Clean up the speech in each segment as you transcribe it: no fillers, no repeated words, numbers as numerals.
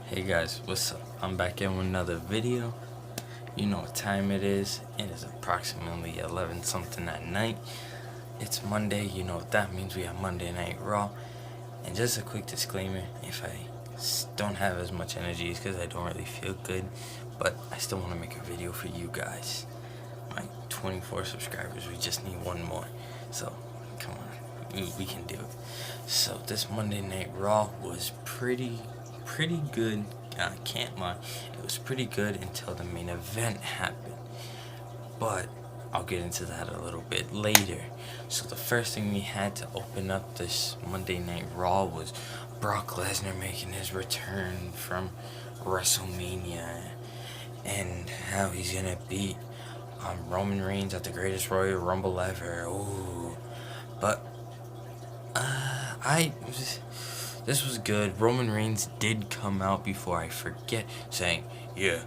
Hey guys, what's up? I'm back in with another video. You know what time it is. It is approximately 11 something at night. It's Monday, you know what that means. We have Monday Night Raw. And just a quick disclaimer, if I don't have as much energy, it's because I don't really feel good. But I still want to make a video for you guys. My 24 subscribers, we just need one more. So, come on, we can do it. So, this Monday Night Raw was pretty good. I can't lie, it was pretty good until the main event happened, but I'll get into that a little bit later. So the first thing we had to open up this Monday Night Raw was Brock Lesnar making his return from WrestleMania and how he's gonna beat Roman Reigns at the greatest Royal Rumble ever. Ooh, but this was good. Roman Reigns did come out, before I forget, saying, yeah,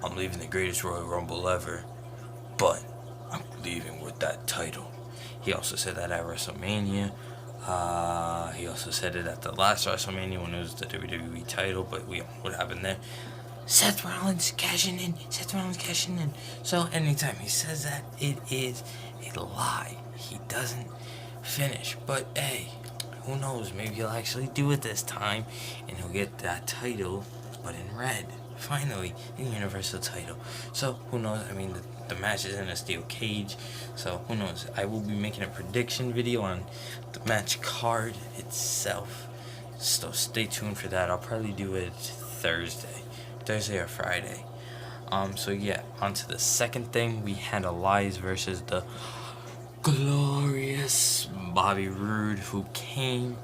I'm leaving the greatest Royal Rumble ever, but I'm leaving with that title. He also said that at WrestleMania. He also said it at the last WrestleMania when it was the WWE title, but we know what happened there. Seth Rollins cashing in. So anytime he says that, it is a lie. He doesn't finish. But hey, who knows? Maybe he'll actually do it this time, and he'll get that title, but in red. Finally, the Universal title. So who knows? I mean, the match is in a steel cage, so who knows? I will be making a prediction video on the match card itself. So stay tuned for that. I'll probably do it Thursday or Friday. So yeah, on to the second thing. We had Elias versus the glorious Bobby Roode, who came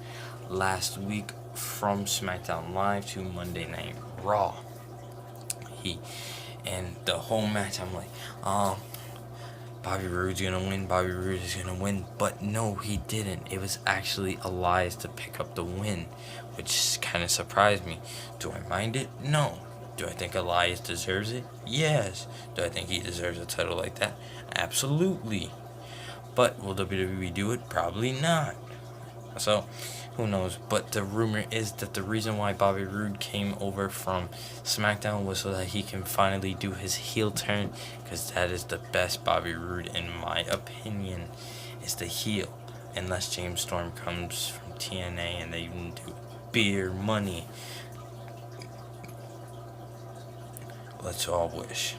last week from SmackDown Live to Monday Night Raw. And the whole match, I'm like, Bobby Roode's gonna win, Bobby Roode is gonna win, but no, he didn't. It was actually Elias to pick up the win, which kind of surprised me. Do I mind it? No. Do I think Elias deserves it? Yes. Do I think he deserves a title like that? Absolutely. But will WWE do it? Probably not. So, who knows? But the rumor is that the reason why Bobby Roode came over from SmackDown was so that he can finally do his heel turn, because that is the best Bobby Roode, in my opinion, is the heel. Unless James Storm comes from TNA and they even do beer money. Let's all wish.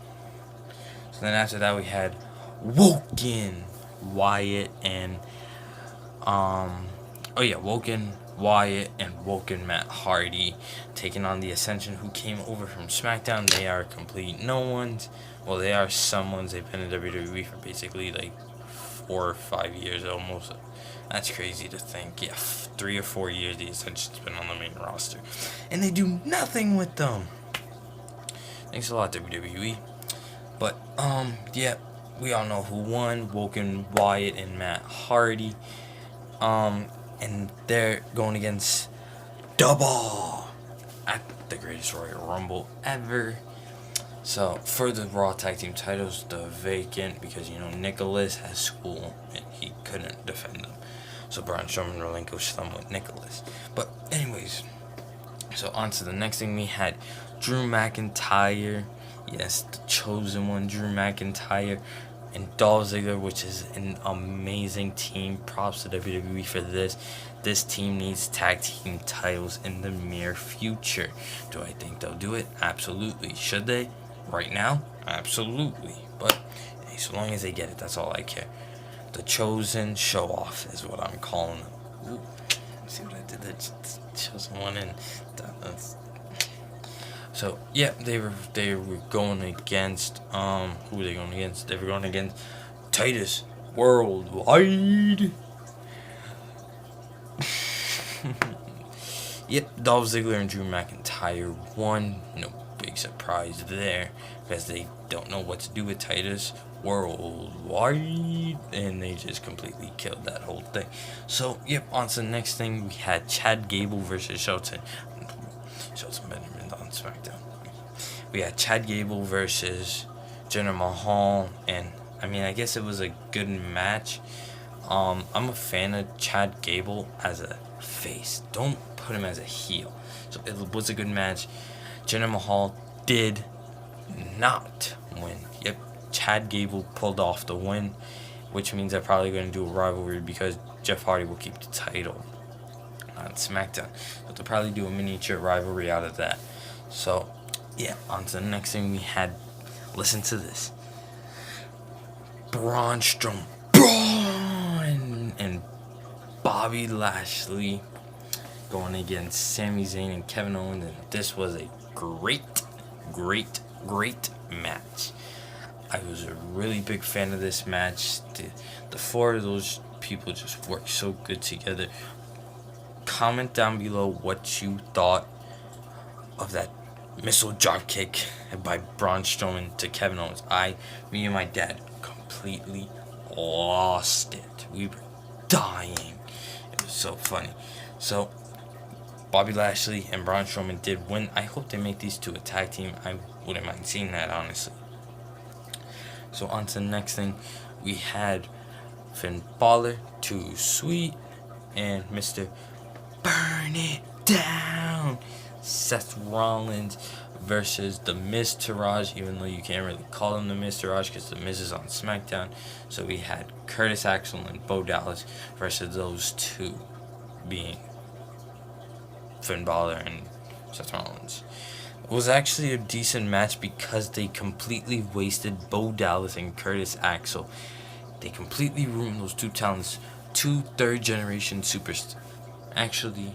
So then after that we had Woken Wyatt and Woken Wyatt and Woken Matt Hardy taking on the Ascension, who came over from SmackDown. They are complete no ones. Well, they are some ones. They've been in WWE for basically like 4 or 5 years almost. That's crazy to think. Yeah, 3 or 4 years the Ascension's been on the main roster, and they do nothing with them. Thanks a lot, WWE. But yeah, we all know who won: Woken Wyatt and Matt Hardy. And they're going against Double at the greatest Royal Rumble ever. So for the Raw Tag Team titles, the vacant, because Nicholas has school and he couldn't defend them, so Braun Strowman relinquished them with Nicholas. But anyways, so on to the next thing. We had Drew McIntyre, yes, the chosen one, Drew McIntyre, and Dolph Ziggler, which is an amazing team. Props to WWE for this. This team needs tag team titles in the near future. Do I think they'll do it? Absolutely. Should they? Right now? Absolutely. But hey, so long as they get it, that's all I care. The chosen show off is what I'm calling them. Ooh, see what I did there? Chosen one in. So yeah, they were going against who were they going against? They were going against Titus Worldwide. Yep, Dolph Ziggler and Drew McIntyre won. No big surprise there, because they don't know what to do with Titus Worldwide, and they just completely killed that whole thing. So yep, on to the next thing. We had Chad Gable versus Shelton Benjamin on SmackDown. We had Chad Gable versus Jinder Mahal, and I mean, I guess it was a good match. I'm a fan of Chad Gable as a face. Don't put him as a heel. So it was a good match. Jinder Mahal did not win. Yep, Chad Gable pulled off the win, which means they're probably going to do a rivalry because Jeff Hardy will keep the title on SmackDown. But they'll probably do a miniature rivalry out of that. So, yeah, on to the next thing we had. Listen to this. Braun Strowman and Bobby Lashley going against Sami Zayn and Kevin Owens, and this was a great match. I was a really big fan of this match. The four of those people just worked so good together. Comment down below what you thought of that missile drop kick by Braun Strowman to Kevin Owens. Me and my dad completely lost it. We were dying. It was so funny. So Bobby Lashley and Braun Strowman did win. I hope they make these two a tag team. I wouldn't mind seeing that, honestly. So on to the next thing. We had Finn Balor, Too Sweet, and Mr. Burn It Down, Seth Rollins versus The Miz Taraj, even though you can't really call him The Miz Taraj because The Miz is on SmackDown. So we had Curtis Axel and Bo Dallas versus those two being Finn Balor and Seth Rollins. It was actually a decent match because they completely wasted Bo Dallas and Curtis Axel. They completely ruined those two talents, two third-generation superstars. Actually,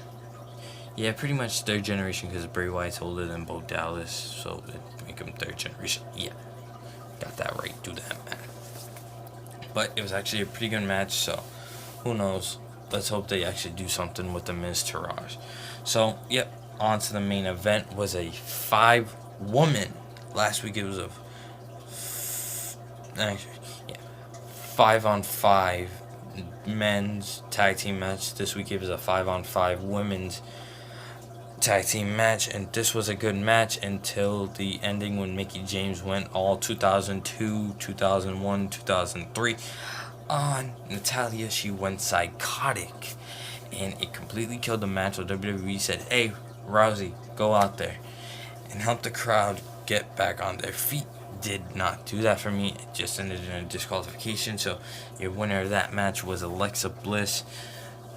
yeah, pretty much third generation because Bray Wyatt's older than Bo Dallas, so it make him third generation. Yeah, got that right. Do that, man. But it was actually a pretty good match, so who knows? Let's hope they actually do something with the Miz Taraj. So, yep, on to the main event. Was a 5-woman. Last week it was a 5-on-5 men's tag team match. This week it was a 5-on-5 women's tag team match, and this was a good match until the ending when Mickie James went all 2002, 2001, 2003 on Natalya. She went psychotic, and it completely killed the match. So WWE said, hey, Rousey, go out there and help the crowd get back on their feet. Did not do that for me. It just ended in a disqualification. So your winner of that match was Alexa Bliss,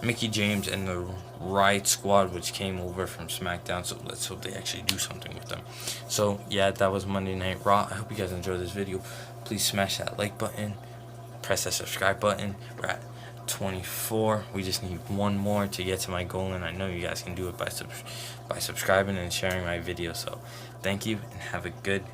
Mickie James, and the Riot Squad, which came over from SmackDown. So let's hope they actually do something with them. So yeah, that was Monday Night Raw. I hope you guys enjoyed this video. Please smash that like button, press that subscribe button. We're at 24. We just need one more to get to my goal, and I know you guys can do it by subscribing and sharing my video. So thank you and have a good